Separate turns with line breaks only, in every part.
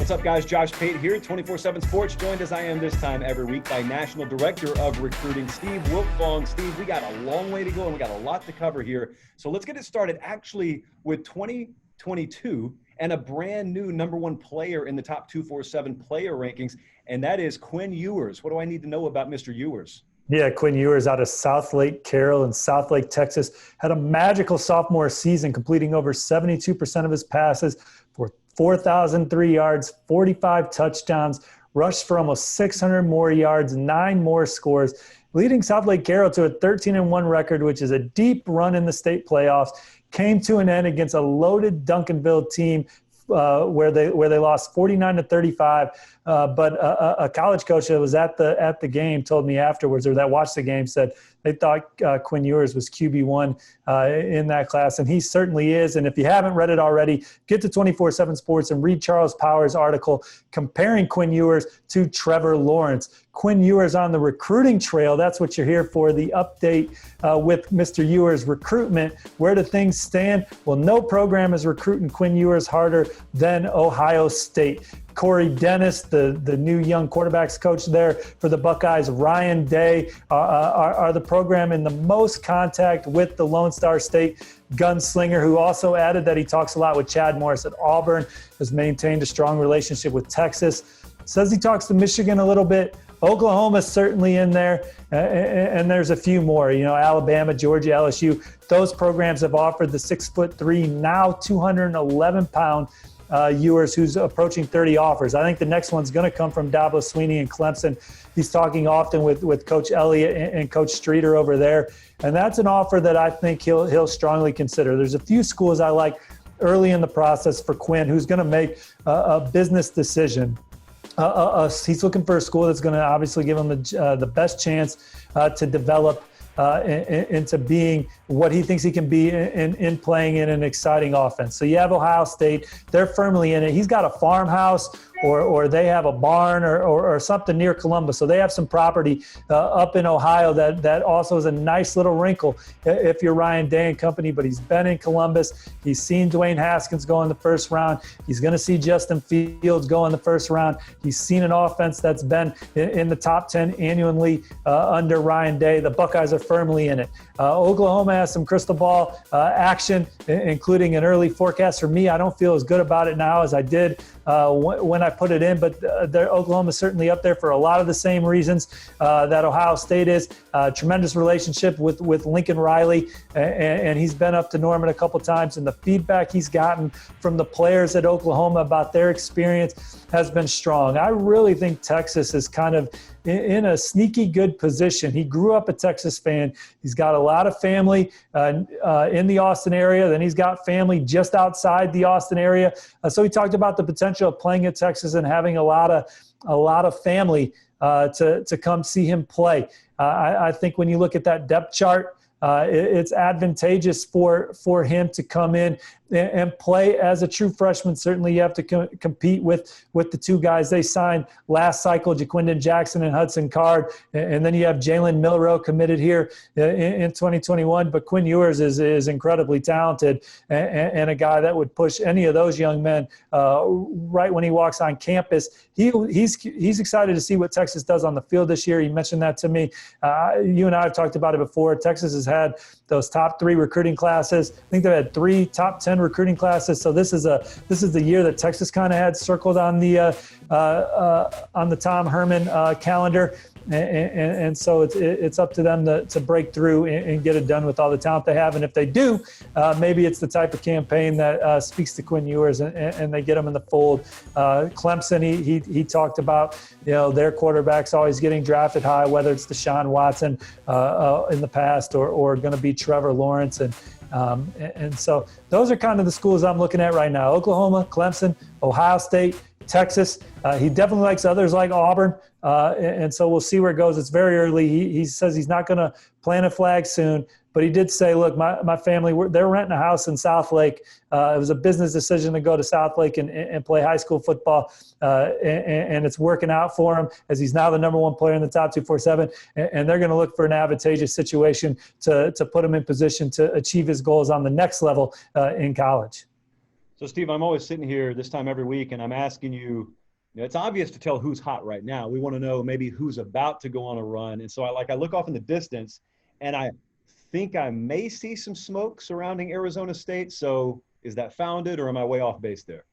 What's up, guys? Josh Pate here, 24/7 Sports, joined as I am this time every week by National Director of Recruiting, Steve Wiltfong. Steve, we got a long way to go and we got a lot to cover here. So let's get it started actually with 2022 and a brand new number one player in the top 247 player rankings, and that is Quinn Ewers. What do I need to know about Mr. Ewers?
Yeah, Quinn Ewers out of Southlake Carroll in Southlake, Texas, had a magical sophomore season, completing over 72% of his passes for 4,003 yards, 45 touchdowns, rushed for almost 600 more yards, 9 more scores, leading Southlake Carroll to a 13-1 record, which is a deep run in the state playoffs. Came to an end against a loaded Duncanville team where they lost 49-35. But a college coach that was at the game told me afterwards, or that watched the game, said they thought Quinn Ewers was QB1 in that class, and he certainly is. And if you haven't read it already, get to 24/7 Sports and read Charles Power's article comparing Quinn Ewers to Trevor Lawrence. Quinn Ewers on the recruiting trail. That's what you're here for, the update with Mr. Ewers' recruitment. Where do things stand? Well, no program is recruiting Quinn Ewers harder than Ohio State. Corey Dennis, the new young quarterbacks coach there for the Buckeyes, Ryan Day are the program in the most contact with the Lone Star State gunslinger, who also added that he talks a lot with Chad Morris at Auburn, has maintained a strong relationship with Texas, says he talks to Michigan a little bit. Oklahoma's certainly in there, and there's a few more. You know, Alabama, Georgia, LSU. Those programs have offered the 6'3", now 211-pound Ewers, who's approaching 30 offers. I think the next one's going to come from Dabo Swinney and Clemson. He's talking often with Coach Elliott and Coach Streeter over there, and that's an offer that I think he'll strongly consider. There's a few schools I like early in the process for Quinn, who's going to make a business decision. He's looking for a school that's going to obviously give him the best chance to develop into being what he thinks he can be in playing in an exciting offense. So you have Ohio State. They're firmly in it. He's got a farmhouse or they have a barn or something near Columbus. So they have some property up in Ohio that also is a nice little wrinkle if you're Ryan Day and company. But he's been in Columbus. He's seen Dwayne Haskins go in the first round. He's going to see Justin Fields go in the first round. He's seen an offense that's been in the top 10 annually under Ryan Day. The Buckeyes are firmly in it. Oklahoma has some crystal ball action, including an early forecast. For me, I don't feel as good about it now as I did when I put it in, but Oklahoma's certainly up there for a lot of the same reasons that Ohio State is. Tremendous relationship with Lincoln Riley, and he's been up to Norman a couple times, and the feedback he's gotten from the players at Oklahoma about their experience has been strong. I really think Texas is kind of in a sneaky good position. He grew up a Texas fan. He's got a lot of family in the Austin area. Then he's got family just outside the Austin area. So he talked about the potential of playing at Texas and having a lot of family to come see him play. I think when you look at that depth chart, it's advantageous for him to come in and play as a true freshman. Certainly you have to compete with the two guys they signed last cycle, Jaquindon Jackson and Hudson Card, and then you have Jalen Milroe committed here in 2021. But Quinn Ewers is incredibly talented and a guy that would push any of those young men right when he walks on campus. He's excited to see what Texas does on the field this year. He mentioned that to me. You and I have talked about it before. Texas has had those top 3 recruiting classes. I think they've had 3 top 10 recruiting classes. So this is the year that Texas kind of had circled on the Tom Herman calendar. And so it's up to them to break through and get it done with all the talent they have. And if they do, maybe it's the type of campaign that speaks to Quinn Ewers and they get him in the fold. Clemson, he talked about, their quarterbacks always getting drafted high, whether it's Deshaun Watson in the past or going to be Trevor Lawrence. And so those are kind of the schools I'm looking at right now: Oklahoma, Clemson, Ohio State, Texas. He definitely likes others like Auburn. And so we'll see where it goes. It's very early. He says he's not going to plant a flag soon, but he did say, look, my family, they're renting a house in Southlake. It was a business decision to go to Southlake and play high school football. And it's working out for him as he's now the number one player in the top 247. And they're going to look for an advantageous situation to put him in position to achieve his goals on the next level in college.
So, Steve, I'm always sitting here this time every week, and I'm asking you, it's obvious to tell who's hot right now. We want to know maybe who's about to go on a run. And so I look off in the distance, and I think I may see some smoke surrounding Arizona State. So is that founded, or am I way off base there?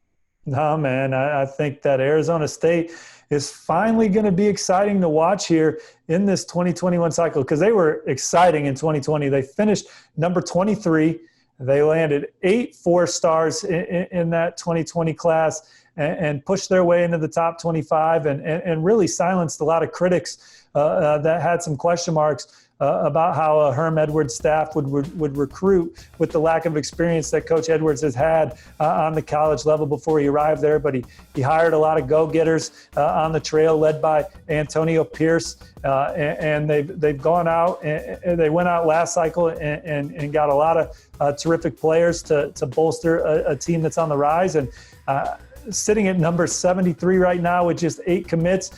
No, man, I think that Arizona State is finally going to be exciting to watch here in this 2021 cycle, because they were exciting in 2020. They finished number 23. They landed 8 4-stars in that 2020 class and pushed their way into the top 25 and really silenced a lot of critics that had some question marks about how a Herm Edwards staff would recruit with the lack of experience that Coach Edwards has had on the college level before he arrived there. But he hired a lot of go-getters on the trail, led by Antonio Pierce, and they've gone out and they went out last cycle and got a lot of terrific players to bolster a team that's on the rise. And sitting at number 73 right now with just 8 commits.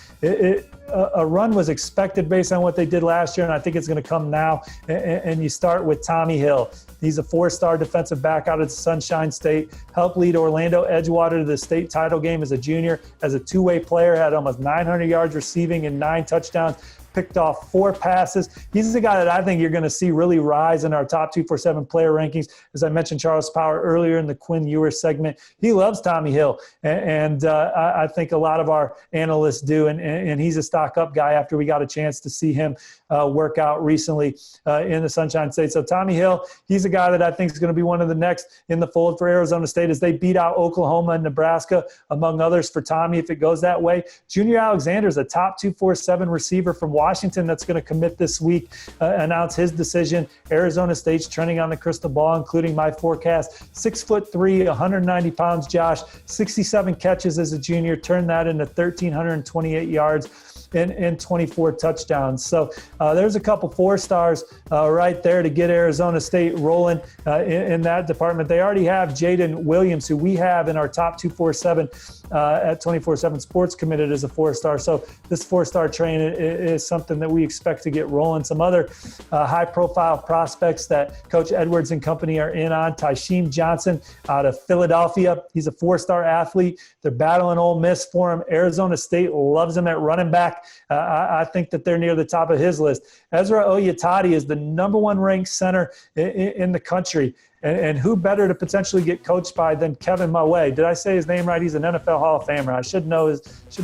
A run was expected based on what they did last year, and I think it's going to come now. And you start with Tommy Hill. He's a 4-star defensive back out of Sunshine State, helped lead Orlando Edgewater to the state title game as a junior. As a two-way player, had almost 900 yards receiving and 9 touchdowns. Picked off 4 passes. He's the guy that I think you're going to see really rise in our top 247 player rankings. As I mentioned, Charles Power earlier in the Quinn Ewers segment, he loves Tommy Hill, and I think a lot of our analysts do. And he's a stock up guy after we got a chance to see him work out recently in the Sunshine State. So Tommy Hill, he's a guy that I think is going to be one of the next in the fold for Arizona State as they beat out Oklahoma and Nebraska, among others, for Tommy if it goes that way. Junior Alexander is a top 247 receiver from Washington that's going to commit this week, announce his decision. Arizona State's trending on the crystal ball, including my forecast. 6'3", 190 pounds, Josh, 67 catches as a junior, turned that into 1,328 yards and 24 touchdowns. So there's a couple 4-stars right there to get Arizona State rolling in that department. They already have Jaden Williams, who we have in our top 247 at 24/7 Sports committed as a 4-star. So this 4-star train is something that we expect to get rolling. Some other high-profile prospects that Coach Edwards and company are in on. Tysheem Johnson out of Philadelphia. He's a 4-star athlete. They're battling Ole Miss for him. Arizona State loves him at running back. I think that they're near the top of his list. Ezra Oyatati is the number 1 ranked center in the country. And who better to potentially get coached by than Kevin Mawe? Did I say his name right? He's an NFL Hall of Famer. I should know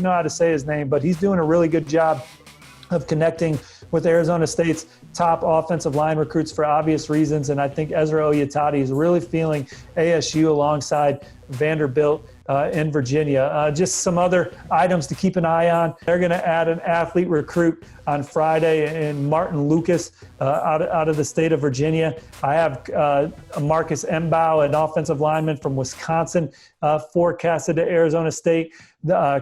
how to say his name, but he's doing a really good job of connecting with Arizona State's top offensive line recruits for obvious reasons. And I think Ezra Oyatati is really feeling ASU alongside Vanderbilt in Virginia. Just some other items to keep an eye on. They're going to add an athlete recruit on Friday in Martin Lucas out of the state of Virginia. I have Marcus Embaugh, an offensive lineman from Wisconsin, forecasted to Arizona State.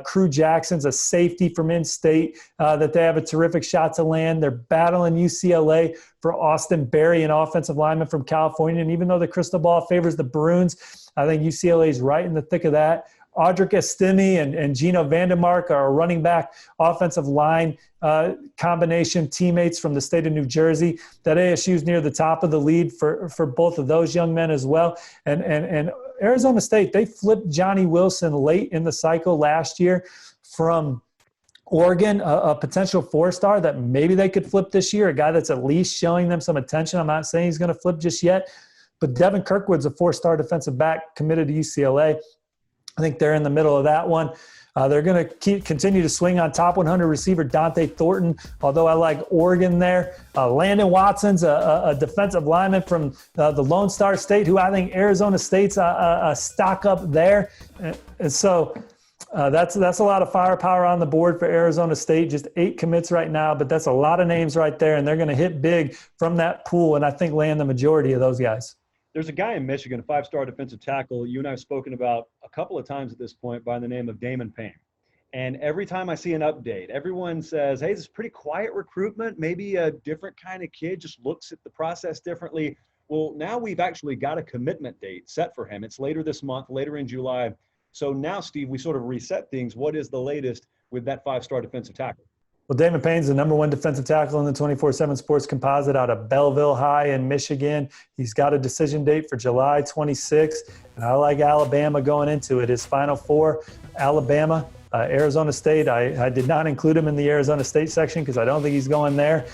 Crew Jackson's a safety from in-state that they have a terrific shot to land. They're battling UCLA for Austin Berry, an offensive lineman from California. And even though the crystal ball favors the Bruins, I think UCLA is right in the thick of that. Audric Estime and Gino Vandermark are a running back offensive line combination teammates from the state of New Jersey. That ASU is near the top of the lead for both of those young men as well. And Arizona State, they flipped Johnny Wilson late in the cycle last year from Oregon, a potential 4-star that maybe they could flip this year, a guy that's at least showing them some attention. I'm not saying he's going to flip just yet, but Devin Kirkwood's a 4-star defensive back committed to UCLA. I think they're in the middle of that one. They're going to continue to swing on top 100 receiver Dante Thornton, although I like Oregon there. Landon Watson's a defensive lineman from the Lone Star State, who I think Arizona State's a stock up there. And so that's a lot of firepower on the board for Arizona State. Just 8 commits right now, but that's a lot of names right there, and they're going to hit big from that pool and I think land the majority of those guys.
There's a guy in Michigan, a 5-star defensive tackle, you and I have spoken about a couple of times at this point, by the name of Damon Payne. And every time I see an update, everyone says, hey, this is pretty quiet recruitment, maybe a different kind of kid, just looks at the process differently. Well, now we've actually got a commitment date set for him. It's later this month, later in July. So now, Steve, we sort of reset things. What is the latest with that 5-star defensive tackle?
Well, Damon Payne's the #1 defensive tackle in the 24/7 Sports Composite out of Belleville High in Michigan. He's got a decision date for July 26th, and I like Alabama going into it. His Final Four, Alabama, Arizona State. I did not include him in the Arizona State section because I don't think he's going there.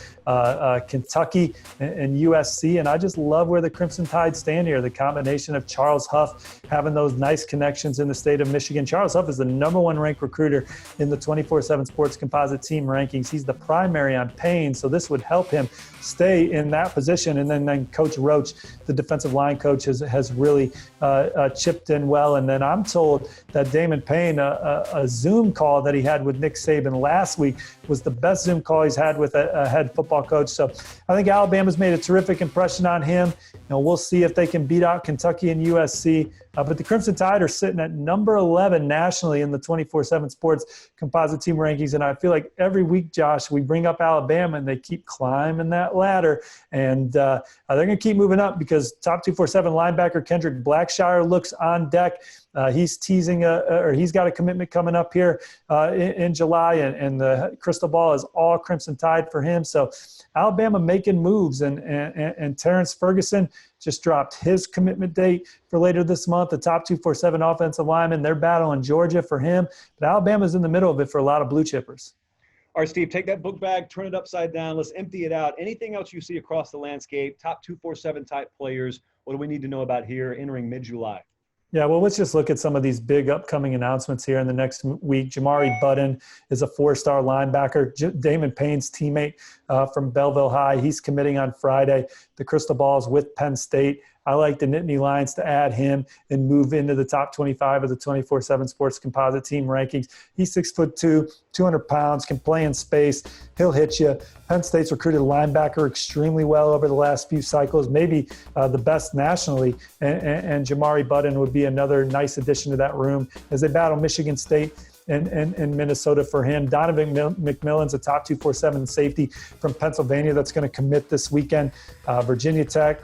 Kentucky and USC, and I just love where the Crimson Tide stand here. The combination of Charles Huff having those nice connections in the state of Michigan. Charles Huff is the #1 ranked recruiter in the 24/7 Sports Composite team rankings. He's the primary on Payne, so this would help him stay in that position. And then Coach Roach, the defensive line coach, has really chipped in well. And then I'm told that Damon Payne, a Zoom call that he had with Nick Saban last week, was the best Zoom call he's had with a head football coach. So I think Alabama's made a terrific impression on him. We'll see if they can beat out Kentucky and USC. But the Crimson Tide are sitting at #11 nationally in the 24/7 Sports Composite team rankings. And I feel like every week, Josh, we bring up Alabama and they keep climbing that ladder. And they're going to keep moving up because top 247 linebacker Kendrick Blackshire looks on deck. He's teasing, or he's got a commitment coming up here in July, and the crystal ball is all Crimson Tide for him. So Alabama making moves, and Terrence Ferguson just dropped his commitment date for later this month. The top 247 offensive lineman, they're battling Georgia for him, but Alabama's in the middle of it for a lot of blue chippers.
All right, Steve, take that book bag, turn it upside down. Let's empty it out. Anything else you see across the landscape, top 247 type players, what do we need to know about here entering mid-July?
Yeah, well, let's just look at some of these big upcoming announcements here in the next week. Jamari Button is a 4-star linebacker. Damon Payne's teammate from Belleville High. He's committing on Friday. The crystal ball is with Penn State. I like the Nittany Lions to add him and move into the top 25 of the 24/7 Sports Composite team rankings. He's 6'2", 200 pounds, can play in space. He'll hit you. Penn State's recruited a linebacker extremely well over the last few cycles, maybe the best nationally. And Jamari Button would be another nice addition to that room as they battle Michigan State and Minnesota for him. Donovan McMillan's a top 247 safety from Pennsylvania that's going to commit this weekend. Virginia Tech,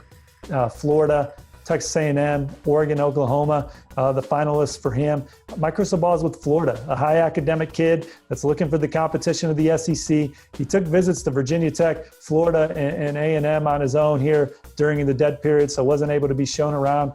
Florida, Texas A&M, Oregon, Oklahoma, the finalists for him. My crystal ball is with Florida, a high academic kid that's looking for the competition of the SEC. He took visits to Virginia Tech, Florida, and A&M on his own here during the dead period, so wasn't able to be shown around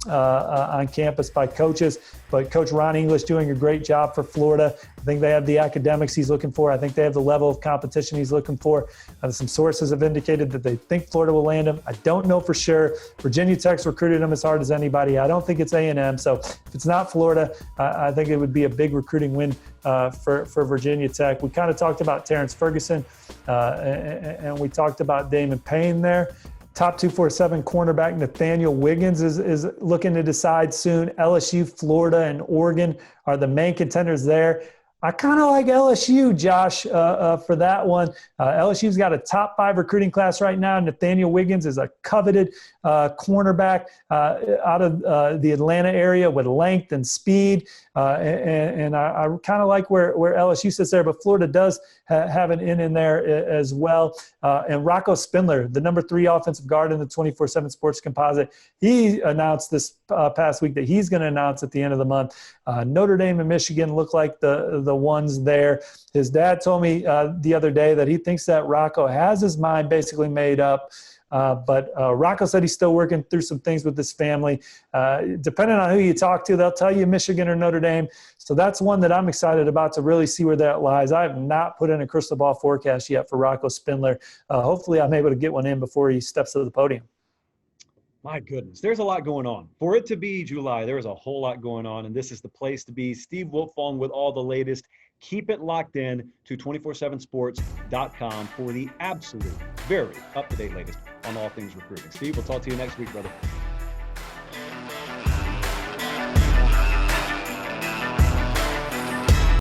on campus by coaches. But Coach Ron English doing a great job for Florida. I think they have the academics he's looking for. I think they have the level of competition he's looking for. Some sources have indicated that they think Florida will land him. I don't know for sure. Virginia Tech's recruited him as hard as anybody. I don't think it's A&M. So if it's not Florida, I think it would be a big recruiting win for Virginia Tech. We kind of talked about Terrence Ferguson, and we talked about Damon Payne there. Top 247 cornerback Nathaniel Wiggins is looking to decide soon. LSU, Florida, and Oregon are the main contenders there. I kind of like LSU, Josh, for that one. LSU's got a top 5 recruiting class right now. Nathaniel Wiggins is a coveted cornerback out of the Atlanta area with length and speed. And I kind of like where LSU sits there, but Florida does have an in there as well. And Rocco Spindler, the number 3 offensive guard in the 24/7 Sports Composite, he announced this past week that he's going to announce at the end of the month. Notre Dame and Michigan look like the ones there. His dad told me the other day that he thinks that Rocco has his mind basically made up. But Rocco said he's still working through some things with his family. Depending on who you talk to, they'll tell you Michigan or Notre Dame. So that's one that I'm excited about to really see where that lies. I have not put in a crystal ball forecast yet for Rocco Spindler. Hopefully I'm able to get one in before he steps to the podium.
My goodness, there's a lot going on. For it to be July, there is a whole lot going on, and this is the place to be. Steve Wiltfong with all the latest. Keep it locked in to 247sports.com for the absolute, very up-to-date latest on all things recruiting. Steve, we'll talk to you next week, brother.